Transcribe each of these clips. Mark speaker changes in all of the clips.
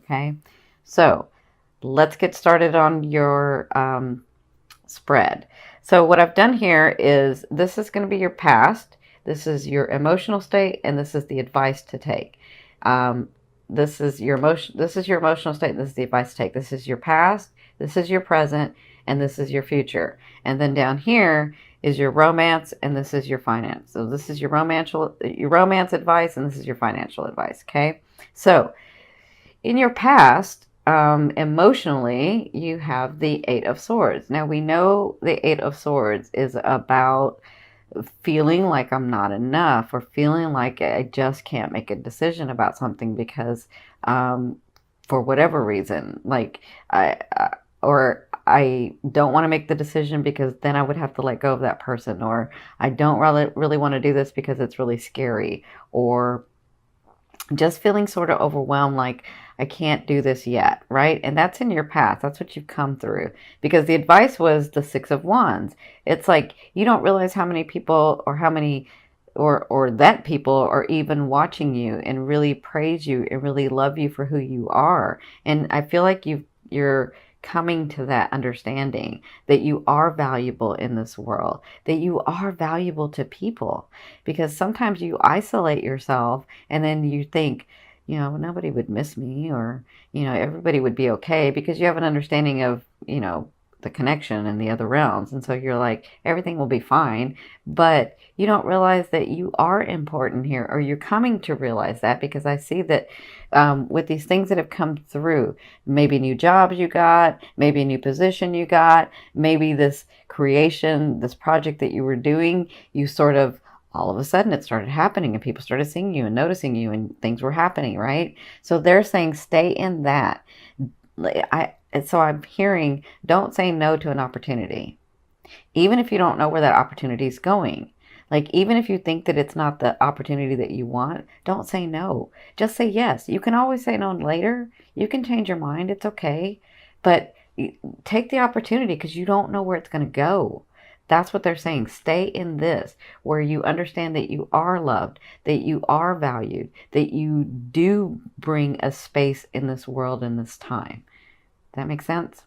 Speaker 1: Okay, so let's get started on your spread. So what I've done here is this is going to be your past, this is your emotional state, and this is the advice to take. This is your emotion. This is your emotional state. This is the advice to take. This is your past. This is your present, and this is your future. And then down here is your romance, and this is your finance. So this is your romance advice, and this is your financial advice. Okay. So in your past, emotionally, you have the Eight of Swords. Now we know the Eight of Swords is about feeling like I'm not enough, or feeling like I just can't make a decision about something because for whatever reason, like or I don't want to make the decision because then I would have to let go of that person, or I don't really want to do this because it's really scary, or just feeling sort of overwhelmed, like I can't do this yet, right? And that's in your past. That's what you've come through, because the advice was the Six of Wands. It's like you don't realize how many people, or how many, or that people are even watching you and really praise you and really love you for who you are. And I feel like you're coming to that understanding that you are valuable in this world, that you are valuable to people, because sometimes you isolate yourself and then you think, nobody would miss me, or, everybody would be okay, because you have an understanding of, the connection in the other realms. And so you're like, everything will be fine. But you don't realize that you are important here, or you're coming to realize that, because I see that with these things that have come through, maybe new jobs you got, maybe a new position you got, maybe this creation, this project that you were doing, you sort of, all of a sudden it started happening and people started seeing you and noticing you and things were happening, right? So they're saying stay in that. So I'm hearing, don't say no to an opportunity, even if you don't know where that opportunity is going. Like, even if you think that it's not the opportunity that you want, don't say no. Just say yes. You can always say no later. You can change your mind. It's okay. But take the opportunity, because you don't know where it's going to go. That's what they're saying. Stay in this, where you understand that you are loved, that you are valued, that you do bring a space in this world in this time. That makes sense?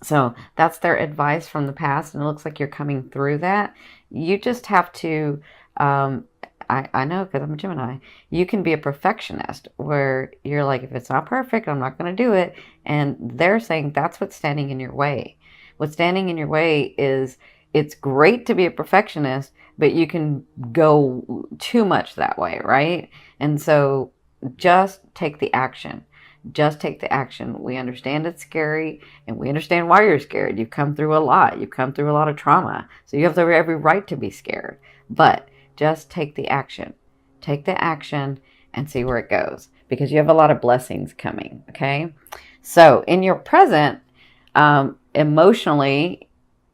Speaker 1: So that's their advice from the past, and it looks like you're coming through that. You just have to, I know, because I'm a Gemini, you can be a perfectionist, where you're like, if it's not perfect, I'm not going to do it. And they're saying that's what's standing in your way. What's standing in your way is, it's great to be a perfectionist, but you can go too much that way, right? And so just take the action. Just take the action. We understand it's scary, and we understand why you're scared. You've come through a lot. You've come through a lot of trauma. So you have every right to be scared. But just take the action. Take the action and see where it goes, because you have a lot of blessings coming, okay? So in your present, emotionally,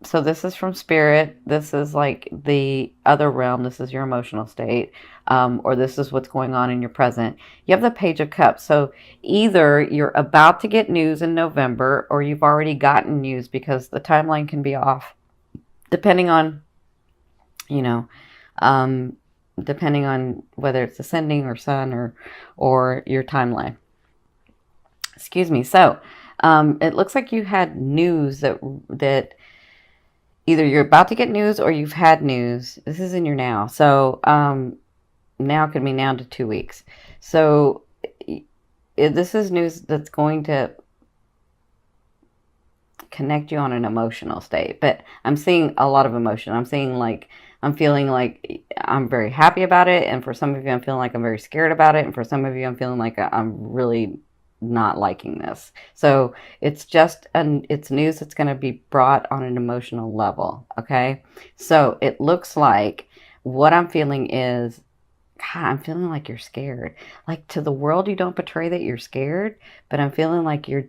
Speaker 1: so this is from spirit. This is like the other realm. This is your emotional state, or this is what's going on in your present. You have the Page of Cups. So either you're about to get news in November, or you've already gotten news, because the timeline can be off depending on, depending on whether it's ascending or sun, or your timeline. Excuse me. So it looks like you had news that either you're about to get news or you've had news. This is in your now. So now could be now to 2 weeks. So this is news that's going to connect you on an emotional state. But I'm seeing a lot of emotion. I'm seeing like, I'm feeling like I'm very happy about it. And for some of you, I'm feeling like I'm very scared about it. And for some of you, I'm feeling like I'm really not liking this. So it's just it's news that's going to be brought on an emotional level. Okay. So it looks like what I'm feeling is, God, I'm feeling like you're scared. Like, to the world, you don't portray that you're scared, but I'm feeling like you're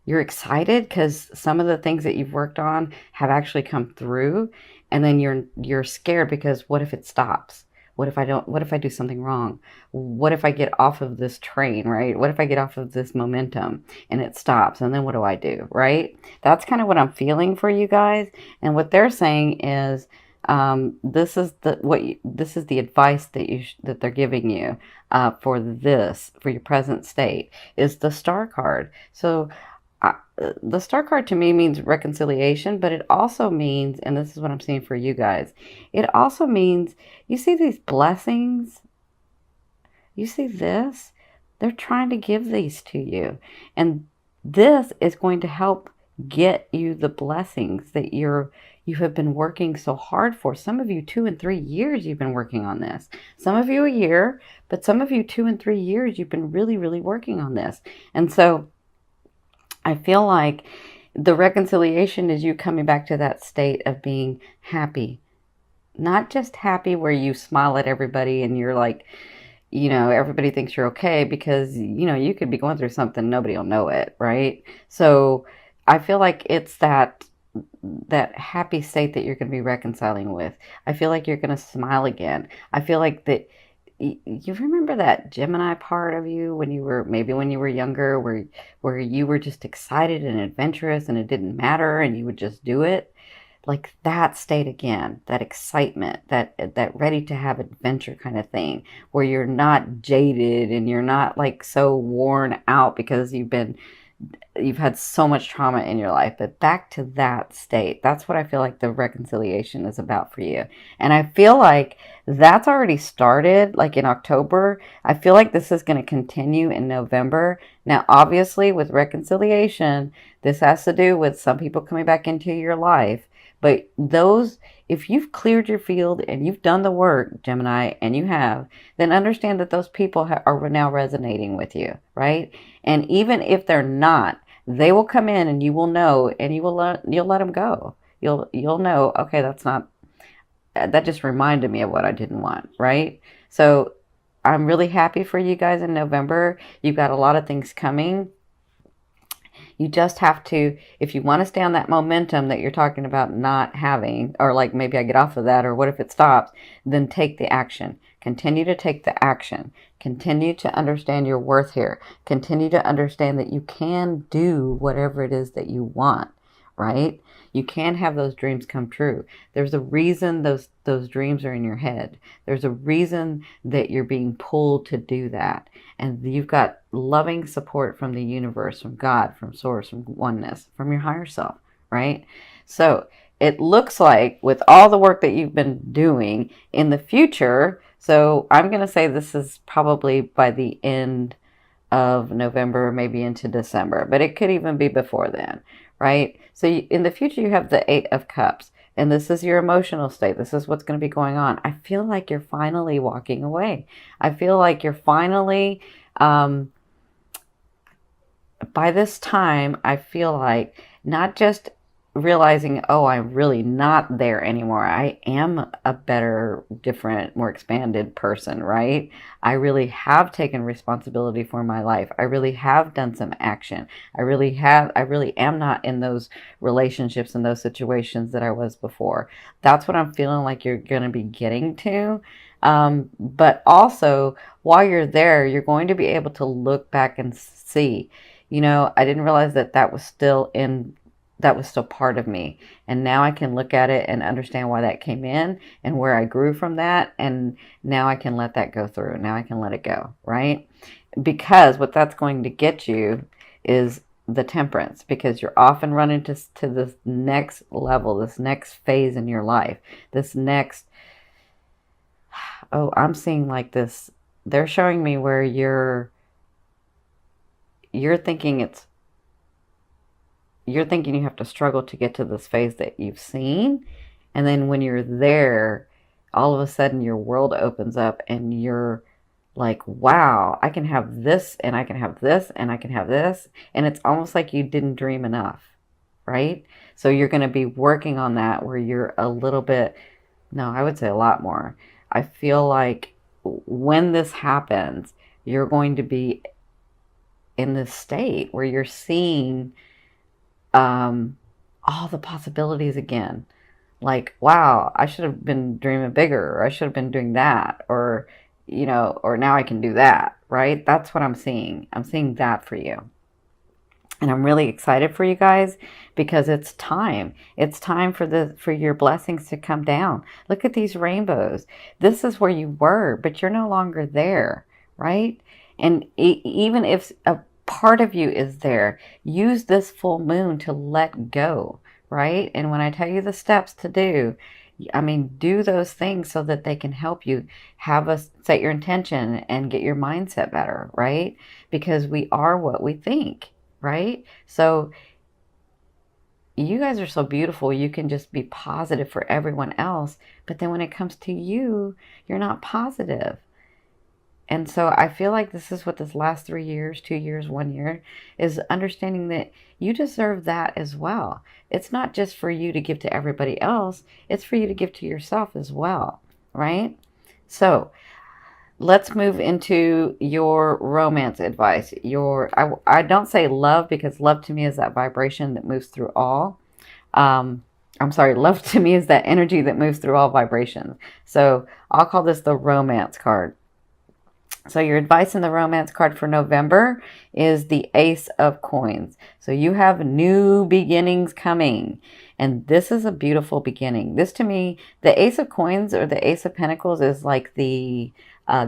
Speaker 1: excited, because some of the things that you've worked on have actually come through. And then you're scared, because what if it stops? What if I do something wrong? What if I get off of this train, right? What if I get off of this momentum and it stops? And then what do I do, right? That's kind of what I'm feeling for you guys. And what they're saying is, This is this is the advice that that they're giving you for your present state is the Star card. So the Star card to me means reconciliation, but it also means, and this is what I'm seeing for you guys, it also means you see these blessings, you see this, they're trying to give these to you, and this is going to help get you the blessings that you have been working so hard for. Some of you 2 and 3 years you've been working on this. Some of you a year, but some of you 2 and 3 years you've been really, really working on this. And so I feel like the reconciliation is you coming back to that state of being happy. Not just happy where you smile at everybody and you're like, everybody thinks you're okay, because, you could be going through something, nobody will know it, right? So I feel like it's that happy state that you're going to be reconciling with. I feel like you're going to smile again. I feel like that you remember that Gemini part of you when you were younger, where you were just excited and adventurous and it didn't matter and you would just do it. Like that state again, that excitement, that ready to have adventure kind of thing, where you're not jaded and you're not like so worn out because you've had so much trauma in your life. But back to that state, that's what I feel like the reconciliation is about for you. And I feel like that's already started like in October. I feel like this is going to continue in November. Now obviously with reconciliation, this has to do with some people coming back into your life. But if you've cleared your field and you've done the work, Gemini, and you have, then understand that those people are now resonating with you, right? And even if they're not, they will come in and you will know, and you'll let them go. You'll know, okay, that just reminded me of what I didn't want, right? So I'm really happy for you guys in November. You've got a lot of things coming. You just have to, if you want to stay on that momentum that you're talking about not having, or like maybe I get off of that, or what if it stops, then take the action. Continue to take the action. Continue to understand your worth here. Continue to understand that you can do whatever it is that you want, right? You can have those dreams come true. There's a reason those dreams are in your head. There's a reason that you're being pulled to do that. And you've got loving support from the universe, from God, from source, from oneness, from your higher self, right? So it looks like with all the work that you've been doing in the future, so I'm going to say this is probably by the end of November, maybe into December, but it could even be before then, right? So in the future, you have the Eight of Cups, and this is your emotional state. This is what's going to be going on. I feel like you're finally walking away. I feel like you're finally, by this time, I feel like not just realizing, oh, I'm really not there anymore. I am a better, different, more expanded person, right? I really have taken responsibility for my life. I really have done some action. I really am not in those relationships and those situations that I was before. That's what I'm feeling like you're going to be getting to. But also, while you're there, you're going to be able to look back and see, I didn't realize that was still part of me. And now I can look at it and understand why that came in and where I grew from that. And now I can let that go through. Now I can let it go, right? Because what that's going to get you is the Temperance, because you're often running to this next level, this next phase in your life, this next, I'm seeing like this. They're showing me where you're thinking you have to struggle to get to this phase that you've seen. And then when you're there, all of a sudden your world opens up and you're like, wow, I can have this and I can have this and I can have this. And it's almost like you didn't dream enough, right? So you're going to be working on that where you're a little bit, no, I would say a lot more. I feel like when this happens, you're going to be in this state where you're seeing all the possibilities again. Like, wow, I should have been dreaming bigger, or I should have been doing that, or, or now I can do that, right? That's what I'm seeing. I'm seeing that for you. And I'm really excited for you guys because it's time. It's time for your blessings to come down. Look at these rainbows. This is where you were, but you're no longer there, right? And even if a part of you is there, use this full moon to let go, right? And when I tell you the steps to do, I mean, do those things so that they can help you have us set your intention and get your mindset better, right? Because we are what we think, right? So you guys are so beautiful. You can just be positive for everyone else. But then when it comes to you, you're not positive. And so I feel like this is what this last 3 years, 2 years, 1 year is understanding that you deserve that as well. It's not just for you to give to everybody else, it's for you to give to yourself as well, right? So let's move into your romance advice. I don't say love because love to me is that vibration that moves through all. I'm sorry, love to me is that energy that moves through all vibrations. So I'll call this the romance card. So your advice in the romance card for November is the Ace of Coins. So you have new beginnings coming. And this is a beautiful beginning. This to me, the Ace of Coins or the Ace of Pentacles is like the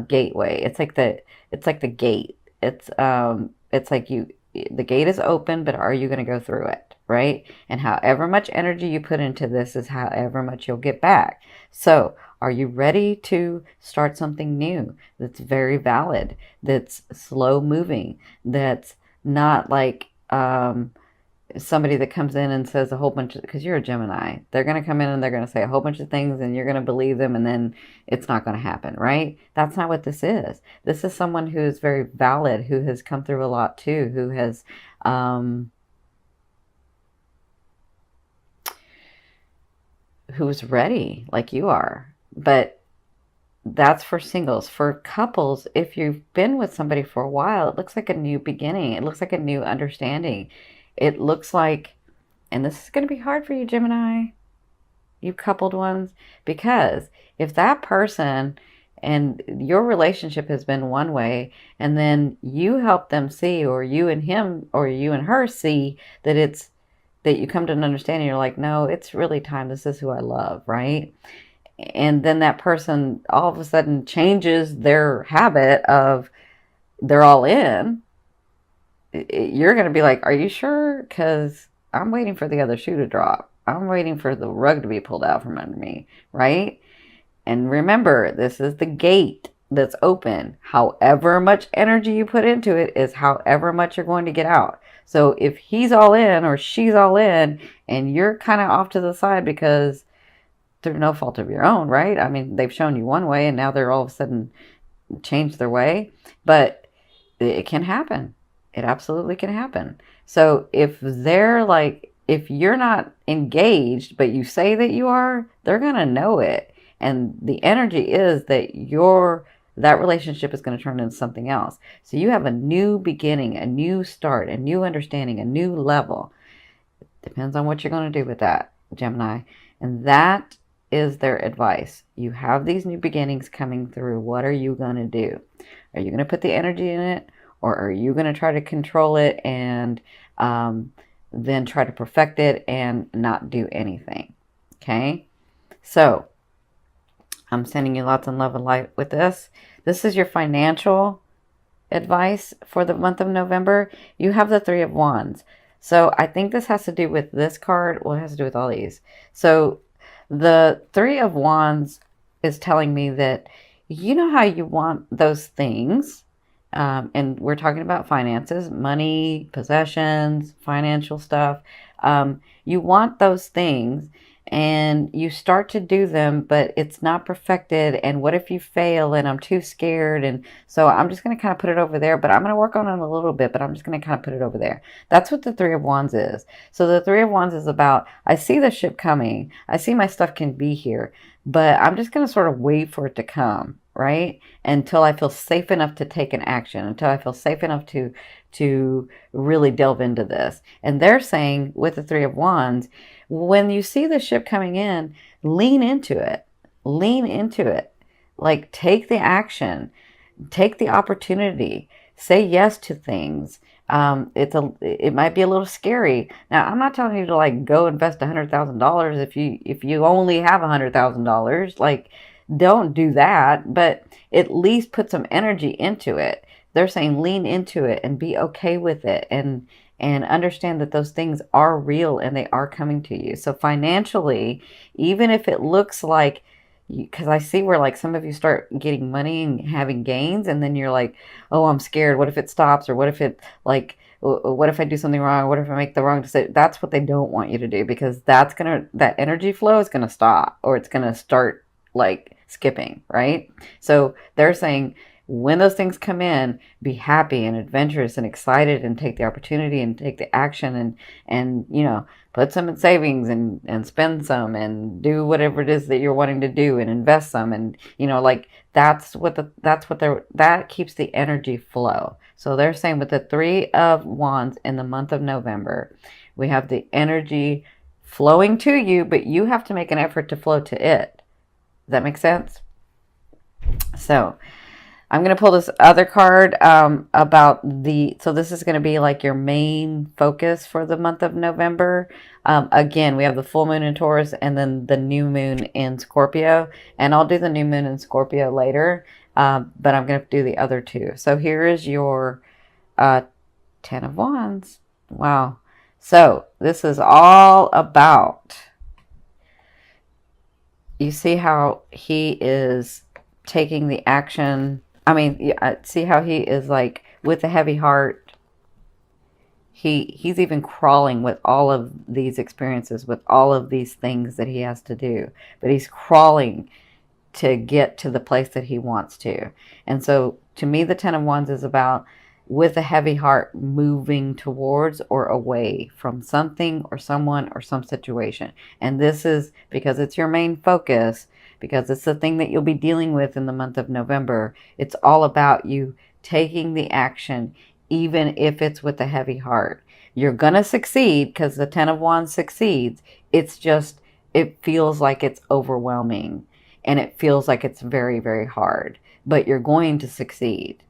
Speaker 1: gateway. It's like the gate. It's like the gate is open, but are you going to go through it, right? And however much energy you put into this is however much you'll get back. So are you ready to start something new that's very valid, that's slow moving, that's not like somebody that comes in and says a whole bunch of, because you're a Gemini, they're going to come in and they're going to say a whole bunch of things and you're going to believe them and then it's not going to happen, right? That's not what this is. This is someone who is very valid, who has come through a lot too, who has who's ready like you are. But that's for singles. For couples, if you've been with somebody for a while, it looks like a new beginning. It looks like a new understanding. It looks like, and this is going to be hard for you, Gemini, you coupled ones, because if that person and your relationship has been one way, and then you help them see, or you and him, or you and her see that that you come to an understanding, you're like, no, it's really time. This is who I love, right? And then that person all of a sudden changes their habit of they're all in. You're going to be like, are you sure? Because I'm waiting for the other shoe to drop. I'm waiting for the rug to be pulled out from under me, right? And remember, this is the gate that's open. However much energy you put into it is however much you're going to get out. So if he's all in or she's all in and you're kind of off to the side because through no fault of your own, right? I mean, they've shown you one way and now they're all of a sudden changed their way. But it can happen. It absolutely can happen. So if they're like, if you're not engaged, but you say that you are, they're going to know it. And the energy is that that relationship is going to turn into something else. So you have a new beginning, a new start, a new understanding, a new level. Depends on what you're going to do with that, Gemini. And that is their advice. You have these new beginnings coming through. What are you going to do? Are you going to put the energy in it? Or are you going to try to control it and then try to perfect it and not do anything? Okay? So, I'm sending you lots of love and light with this. This is your financial advice for the month of November. You have the Three of Wands. So, I think this has to do with this card. Well, it has to do with all these. So, the Three of Wands is telling me that you know how you want those things. And we're talking about finances, money, possessions, financial stuff. You want those things and you start to do them, but it's not perfected. And what if you fail and I'm too scared? And so I'm just going to kind of put it over there, but I'm going to work on it a little bit, but I'm just going to kind of put it over there. That's what the Three of Wands is. So the Three of Wands is about, I see the ship coming. I see my stuff can be here, but I'm just going to sort of wait for it to come, right? Until I feel safe enough to take an action, until I feel safe enough to really delve into this. And they're saying with the Three of Wands, when you see the ship coming in, lean into it. Lean into it. Like, take the action. Take the opportunity. Say yes to things. it might be a little scary. Now, I'm not telling you to like go invest $100,000 if you only have $100,000. Like, don't do that, but at least put some energy into it. They're saying lean into it and be okay with it, and understand that those things are real and they are coming to you. So financially, even if it looks like, because I see where like some of you start getting money and having gains, and then you're like, oh, I'm scared. What if it stops? Or what if it like, what if I do something wrong? What if I make the wrong decision? That's what they don't want you to do, because that energy flow is gonna stop, or it's gonna start like skipping, right? So they're saying when those things come in, be happy and adventurous and excited, and take the opportunity and take the action, and put some in savings, and spend some, and do whatever it is that you're wanting to do, and invest some, and like that keeps the energy flow. So they're saying with the 3 of Wands in the month of November, we have the energy flowing to you, but you have to make an effort to flow to it. Does that make sense? So I'm going to pull this other card so this is going to be like your main focus for the month of November. Again, we have the full moon in Taurus and then the new moon in Scorpio. And I'll do the new moon in Scorpio later, but I'm going to do the other two. So here is your 10 of Wands. Wow. So this is all about, you see how he is taking the action. I mean, see how he is like with a heavy heart. He's even crawling with all of these experiences, with all of these things that he has to do. But he's crawling to get to the place that he wants to. And so to me, the 10 of Wands is about, with a heavy heart, moving towards or away from something or someone or some situation. And this is because it's your main focus, because it's the thing that you'll be dealing with in the month of November. It's all about you taking the action, even if it's with a heavy heart. You're going to succeed, because the 10 of Wands succeeds. It's just, it feels like it's overwhelming, and it feels like it's very, very hard, but you're going to succeed.